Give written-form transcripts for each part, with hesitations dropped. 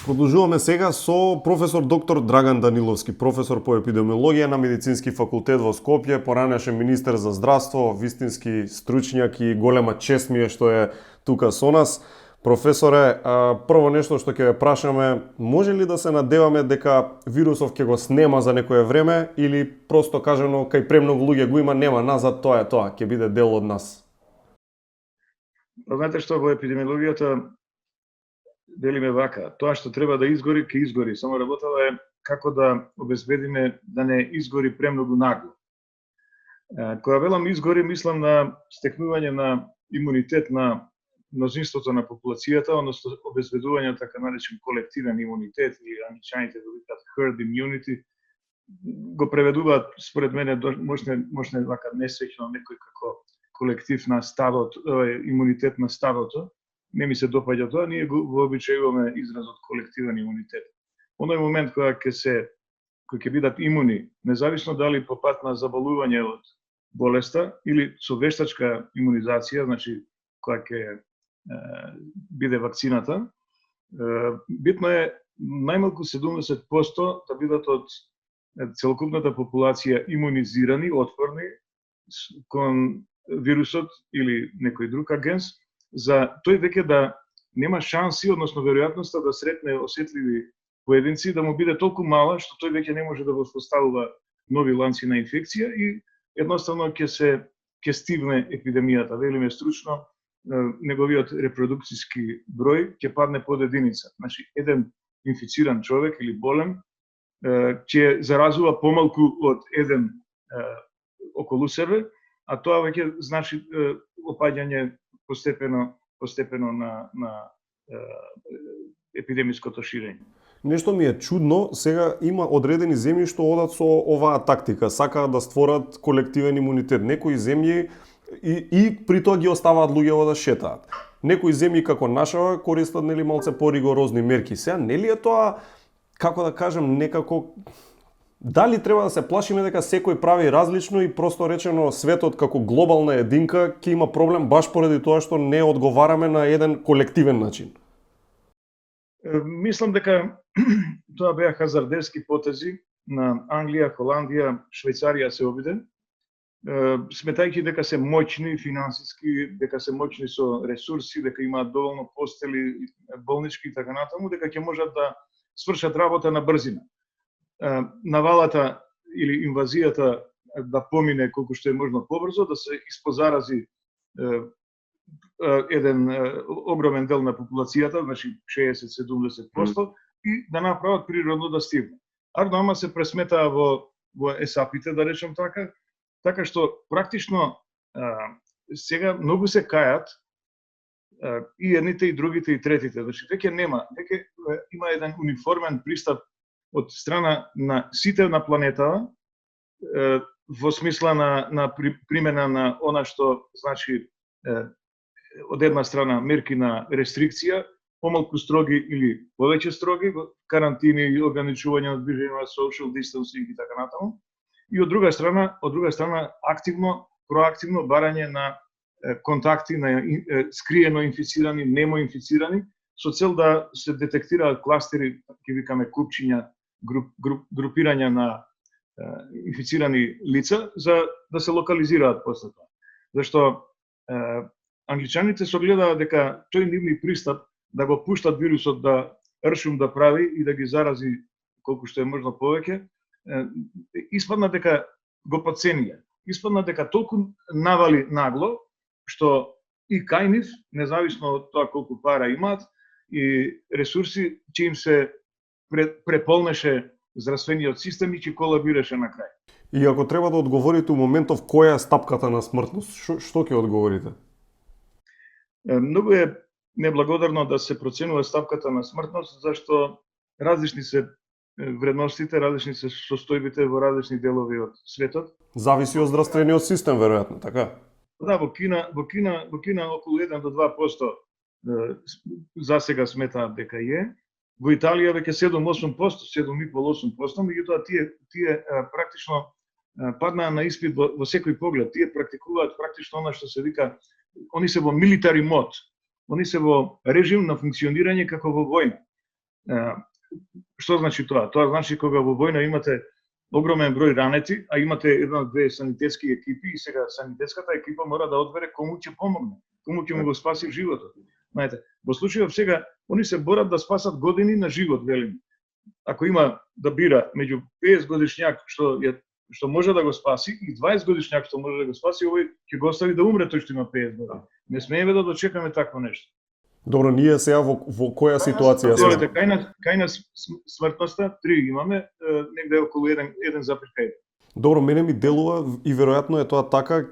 Продолжуваме сега со професор доктор Драган Даниловски, професор по епидемиологија на Медицински факултет во Скопје, поранешен министер за здравство, вистински стручњак и голема чест ми е што е тука со нас. Професоре, прво нешто што ќе ве прашаме, може ли да се надеваме дека вирусов ќе го снема за некое време или просто кажано кај премногу луѓе го има, нема назад, тоа е тоа, ќе биде дел од нас? Знаете што, во епидемиологијата делиме вака, тоа што треба да изгори, ќе изгори. Само работава е како да обезбедиме да не изгори премногу нагло. Кога велам изгори, мислам на стекнување на имунитет на мнозинството на популацијата, односно обезбедување така наречен колективен имунитет, или англичаните го викаат herd immunity, го преведуваат според мене можне вака несреќно некој како колектив на стадото, имунитет на стадото. Не ми се допаѓа тоа, ние го вообичајуваме изразот колективен имунитет. Оној момент кога ќе бидат имуни, независно дали по пат на заболување од болеста или со вештачка имунизација, значи кога ќе биде вакцината, битно е најмалку 70% да бидат од целокупната популација имунизирани, отпорни кон вирусот или некој друг агенс, за тој веќе да нема шанси, односно веројатноста да сретне осетливи поединци, да му биде толку мала, што тој веќе не може да воспоставува нови ланци на инфекција и едноставно ќе стигне епидемијата. Велиме стручно, неговиот репродукцијски број ќе падне под единица. Значи, еден инфициран човек или болен ќе заразува помалку од еден околу себе, а тоа веќе значи опаѓање постепено на епидемиското ширење. Нешто ми е чудно, сега има одредени земји што одат со оваа тактика, сакаат да створат колективен имунитет. Некои земји и при тоа ги оставаат луѓето да шетаат. Некои земји како нашава користат нели малце поригорозни мерки. Сега нели е тоа, како да кажем, некако дали треба да се плашиме дека секој прави различно и просто речено светот како глобална единка ќе има проблем баш поради тоа што не одговараме на еден колективен начин? Мислам дека тоа беа хазардерски потези на Англија, Холандија, Швајцарија се обиде, сметајќи дека се моćни финансиски, дека се моćни со ресурси, дека имаат доволно постели, болнички и така натаму, дека ќе можат да свршат работа на брзина. Навалата или инвазијата да помине колку што е можно побрзо, да се испозарази еден огромен дел на популацијата, значи 60-70%, и да направат природно да стигне. Ама се пресметаа во есапите, да речем така што практично сега многу се кајат и едните и другите и третите. Значи веќе има еден униформен пристап од страна на сите на планетава, во смисла на примена на она што значи од една страна мерки на рестрикција, помалку строги или повеќе строги, карантини и ограничување на движење на social distancing и така натаму. И од друга страна проактивно барање на контакти на скриено инфицирани, немо инфицирани, со цел да се детектираат кластери, ќе викаме купчиња, групирања на инфицирани лица, за да се локализираат после тоа. Зашто англичаните согледаат дека тој нивни пристап да го пуштат вирусот да ршум да прави и да ги зарази колку што е можно повеќе, испадна дека го подценија. Испадна дека толку навали нагло, што и кај нив, независно од тоа колку пара имаат и ресурси, че им се преполнеше здравствениот систем и че колабираше на крај. И ако треба да одговорите у моментов која е стапката на смртност, што ќе одговорите? Многу е неблагодарно да се проценува стапката на смртност, зашто различни се вредностите, различни се состојбите во различни делови од светот. Зависи од здравствениот систем, веројатно, така? Да, во Кина околу 1 до 2% засега сметаат дека е. Во Италија веќе 7-8%, 7,5-8%, меѓутоа тие практично паднаа на испит во секој поглед. Тие практикуваат практично она што се вика, они се во military mode. Они се во режим на функционирање како во војна. Што значи тоа? Тоа значи кога во војна имате огромен број ранети, а имате една-две санитетски екипи и сега санитетската екипа мора да одбере кому ќе помогне, кому ќе му го спаси животот. Знаете, во случајов сега они се борат да спасат години на живот, велим. Ако има да бира меѓу 50 годишњак што може да го спаси и 20 годишњак што може да го спаси, овој ќе го остави да умре тој што има 50 години. Не смееме да дочекаме такво нешто. Добро, ние сега во која ситуација сме? Кај нас смртноста 3 имаме, негде околу 1,5. Добро, мене ми делува и веројатно е тоа така,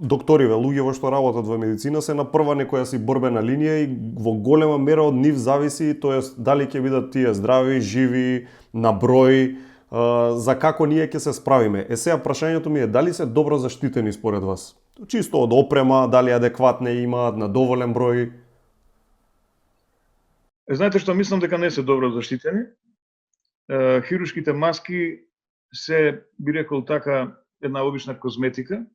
докториве, луѓе што работат во медицина се на прва некоја си борбена линија и во голема мера од нив зависи, тоест дали ќе бидат тие здрави, живи, на број, за како ние ќе се справиме. Сега прашањето ми е дали се добро заштитени според вас? Чисто од опрема, дали адекватне имаат, на доволен број? Знаете што, мислам дека не се добро заштитени. Хируршките маски се, би рекол така, една обична козметика.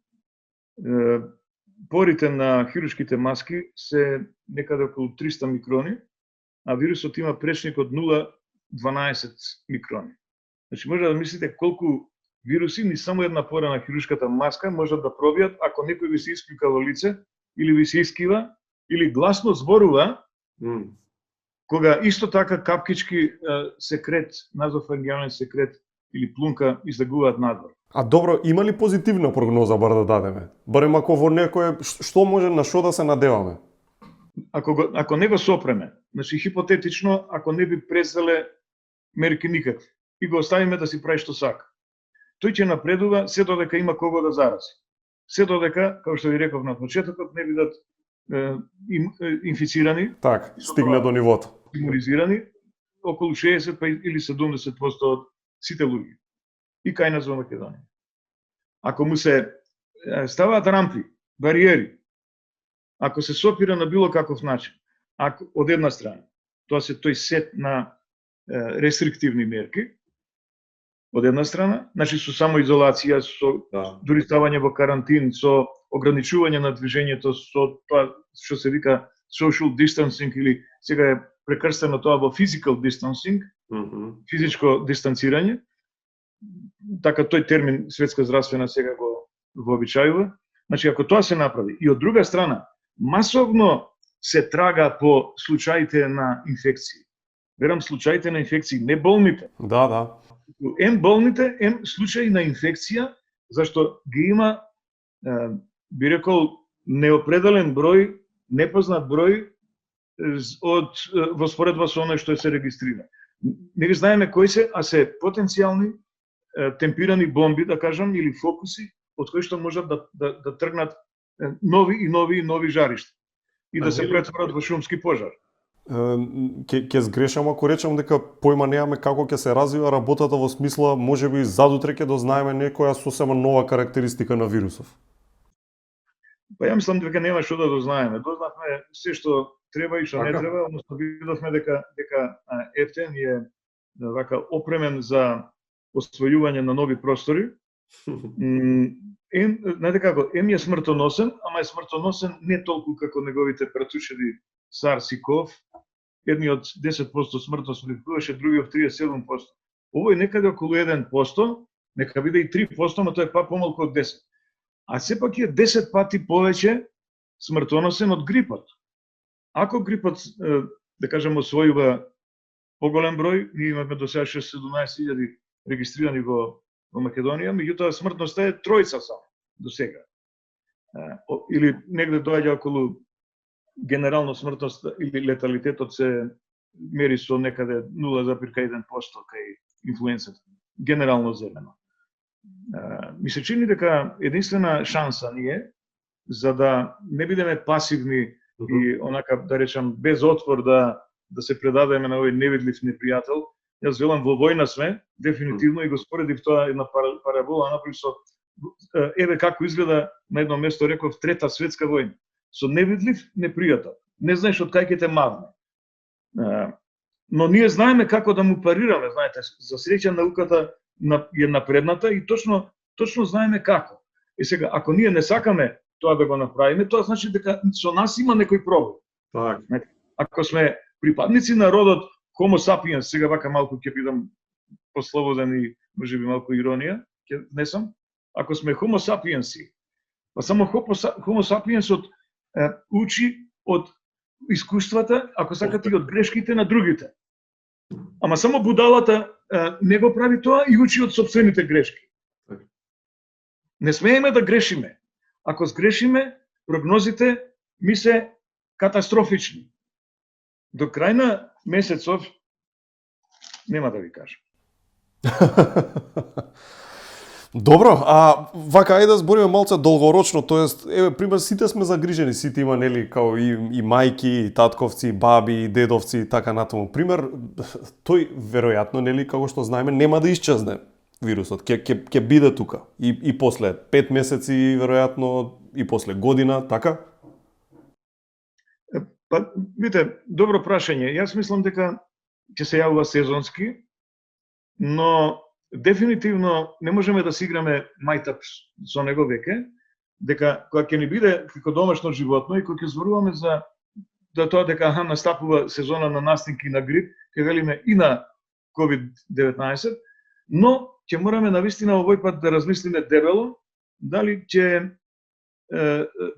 Порите на хируршките маски се некаде околу 300 микрони, а вирусот има пречник од 0,12 микрони. Значи, може да мислите колку вируси ни само една пора на хируршката маска можат да пробијат ако некој ви се исклюка во лице, или ви се искива, или гласно зборува, кога исто така капкички секрет, назофарингеален секрет или плунка излегуваат надвор. А добро, има ли позитивна прогноза бар да дадеме? Барем ако во некој, што може на што да се надеваме? Ако не го сопреме, значи хипотетично, ако не би презеле мерки никакви и го оставиме да си прави што сака, тој ќе напредува се додека има кого да зарази. Се додека, како што ви реков на почетокот, не бидат инфицирани. Так, стигне до нивото. Имунизирани околу 60 или 70% од сите луѓе. И кај нас во Македонија. Ако му се ставаат рампи, бариери, ако се сопира на било каков начин, ако од една страна, тоа се тој сет на рестриктивни мерки, од една страна, значи со самоизолација, со дури ставање во карантин, со ограничување на движењето, со тоа што се вика social distancing или сега е прекрстено тоа во physical distancing, физичко дистанцирање. Така тој термин светска здравствена сега го вообичајува. Значи ако тоа се направи и од друга страна масовно се трага по случаите на инфекции. Верам случаите на инфекции, не болните. Да. Ем болните, ем случаи на инфекција, зашто ги има, би рекол, неопределен број, непознат број во споредба со оној што се регистрира. Не ги знаеме кои се, а се потенцијални темпирани бомби, да кажам, или фокуси, од кои што можат да тргнат нови жаришта и да се претворат во шумски пожар. Ќе сгрешам ако речам дека појма немаме како ќе се развива работата во смисла можеби задутре ќе дознаеме некоја сосема нова карактеристика на вирусов. Па ја мислам дека нема што да дознаеме. Дознавме се што треба и што не треба, односно видовме дека ефтен е вака опремен за освојување на нови простори. Знаете како, ем е смртоносен, ама е смртоносен не толку како неговите пратушеди SARS и CoV. Едниот 10% смртност рискуваше, другиот 37%. Овој некаде околу 1%, нека биде и 3%, но тоа е па помалку од 10%. А сепак е 10 пати повеќе смртоносен од грипот. Ако грипот, да кажем, освојува поголем број, ние имаме до сега 17.000 регистрирани во Македонија, меѓутоа смртноста е тројца само до сега. Или негде доаѓа околу генерално смртност или леталитетот се мери со некаде 0,1% кај инфлуенцата, генерално земено. Ми се чини дека единствена шанса ни е за да не бидеме пасивни и онака да речам без отпор да се предадеме на овој невидлив непријател. Јас велам во војна сме, дефинитивно, и го споредив тоа една парабола направи со еве како изгледа на едно место, реков, Трета светска војна. Со невидлив непријател. Не знаеш од кај ќе те мавне. Но ние знаеме како да му парираме, знаете, за среќа науката е напредната и точно знаеме како. И сега, ако ние не сакаме тоа да го направиме, тоа значи дека со нас има некој проблем. Так. Ако сме припадници на родот Homo sapiens, сега вака малку ќе бидам послободен и можеби малку иронија, ќе внесам. Ако сме Homo sapiensi, па само Homo sapiensот учи од искуствата, ако сакате и од грешките на другите. Ама само будалата не го прави тоа и учи од собствените грешки. Не смееме да грешиме. Ако сгрешиме, прогнозите ми се катастрофични. До крај на месецов нема да ви кажам. Добро, а вака ајде да збориме малце долгорочно, тоест еве пример сите сме загрижени, сите има нели као и мајки, и татковци, и баби, и дедовци и така натаму. Пример тој веројатно нели како што знаеме нема да исчезне вирусот, ќе биде тука и после 5 месеци веројатно и после година, така? Па видите, добро прашање. Јас мислам дека ќе се јавува сезонски, но дефинитивно не можеме да си играме мајтап со него веќе, дека кога ќе ни биде како домашно животно и кога ќе зборуваме за тоа дека настапува сезона на настинки на грип, ќе велиме и на COVID-19, но ќе мораме навистина овој пат да размислиме дебело дали ќе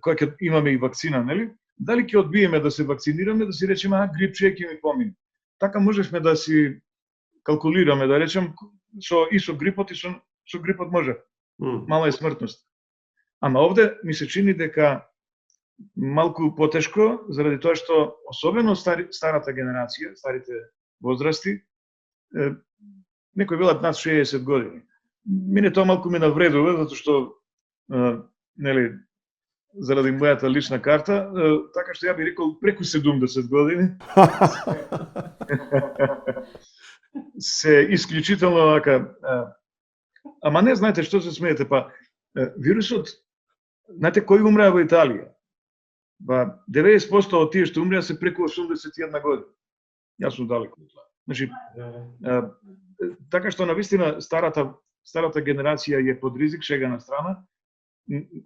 кога ќе имаме и вакцина, нели? Дали ќе одбиеме да се вакцинираме, да си речеме грипче ќе ми помине. Така можевме да си калкулираме, да речем со грипот и со грипот може. Мала е смртност. Ама овде ми се чини дека малку потешко, заради тоа што особено старата генерација, старите возрасти, некои велат над 60 години. Мене тоа малку ме навредува, затоа што нели заради мојата лична карта, така што ја би рекол преку 70 години. Се исклучително вака. Ама не знаете што се смеете, па вирусот, знаете кој умреа во Италија? Па 90% од тие што умреа се преку 81 година. Јас сум далеку од тоа. Значи, така што навистина старата генерација е под ризик, шега на страна.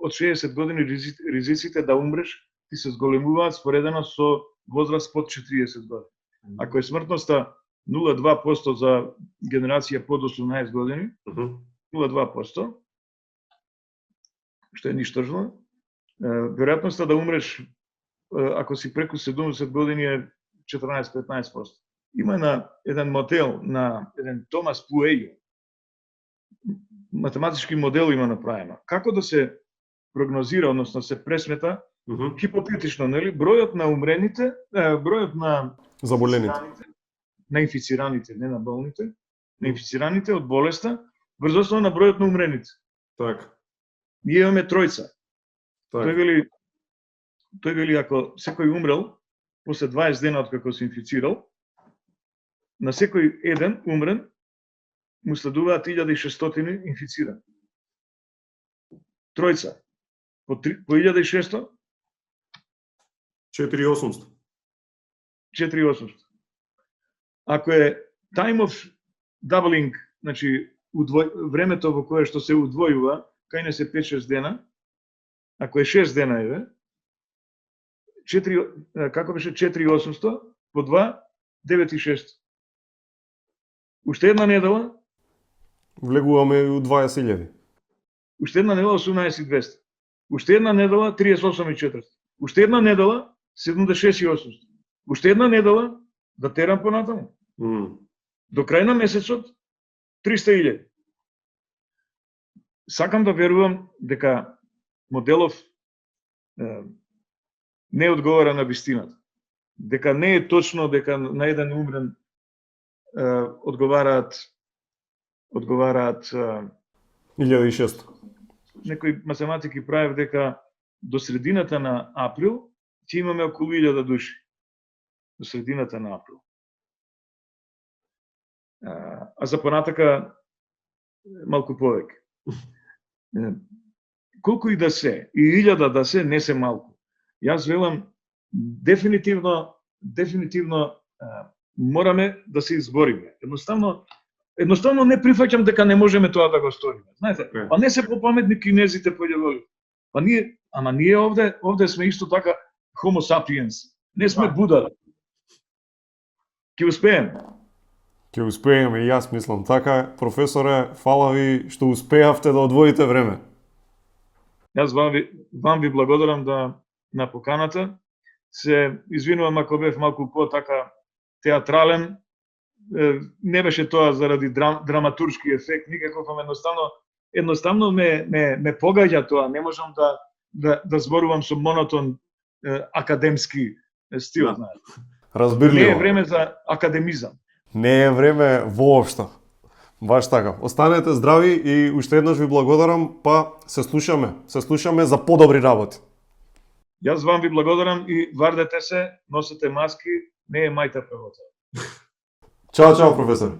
Од 60 години ризиците да умреш ти се зголемуваат споредено со возраст под 40 години. Ако е смртноста 0,2% за генерација под 18 години, 0,2%, што е ништожно, веројатноста да умреш ако си преку 70 години е 14-15%. Има еден модел на еден Томас Пуејо, математички модел има направено. Како да се прогнозира, односно се пресмета, хипотетично, нели, бројот на умрените, бројот на заболените, на инфицираните, не на болните, на инфицираните од болеста, врз основа на бројот на умрените. Така. Ние имаме тројца. Так. Тој вели ако секој умрел после 20 дена од како се инфицирал, на секој еден умрен му следуваат 1600 инфицирани. Тројца. По 1600? 4800. 4800. Ако е time of doubling, значи времето во кое што се удвојува, кај не се 5-6 дена, ако е 6 дена еве, како беше 4800 по 2 9600. Уште една недела влегуваме у 20.000. Уште една недела 18.200. Уште една недела 38.400. Уште една недела 76.800. Уште една недела да терам понатаму. До крај на месецот 300.000. Сакам да верувам дека моделов не одговара на вистината. Дека не е точно дека на еден умрен одговараат 1600. Некои математики правев дека до средината на април ќе имаме околу 1000 души. До средината на април. А за понатака малку повеќе. Колку и да се, и 1000 да се, не се малку. Јас велам, дефинитивно мораме да се избориме. Едноставно не прифаќам дека не можеме тоа да го сториме. Знаете, па не се попаметни кинезите појавили. Па ние овде сме исто така Homo sapiens. Не сме Буда. Ќе успееме. Ќе успееме, и јас мислам така. Професоре, фала ви што успеавте да одвоите време. Јас вам ви благодарам на поканата. Се извинувам ако бев малку по-така театрален. Не беше тоа заради драматуршки ефект, никаков, едноставно ме погаѓа тоа. Не можам да зборувам со монотон академски стил, Да. знаеш. Разбирливо. Не е време за академизам. Не е време воопшто. Баш така. Останете здрави и уште еднаш ви благодарам, па се слушаме за подобри работи. Јас вам ви благодарам и вардете се, носете маски, не е мајта превоца. Чао, чао, професор.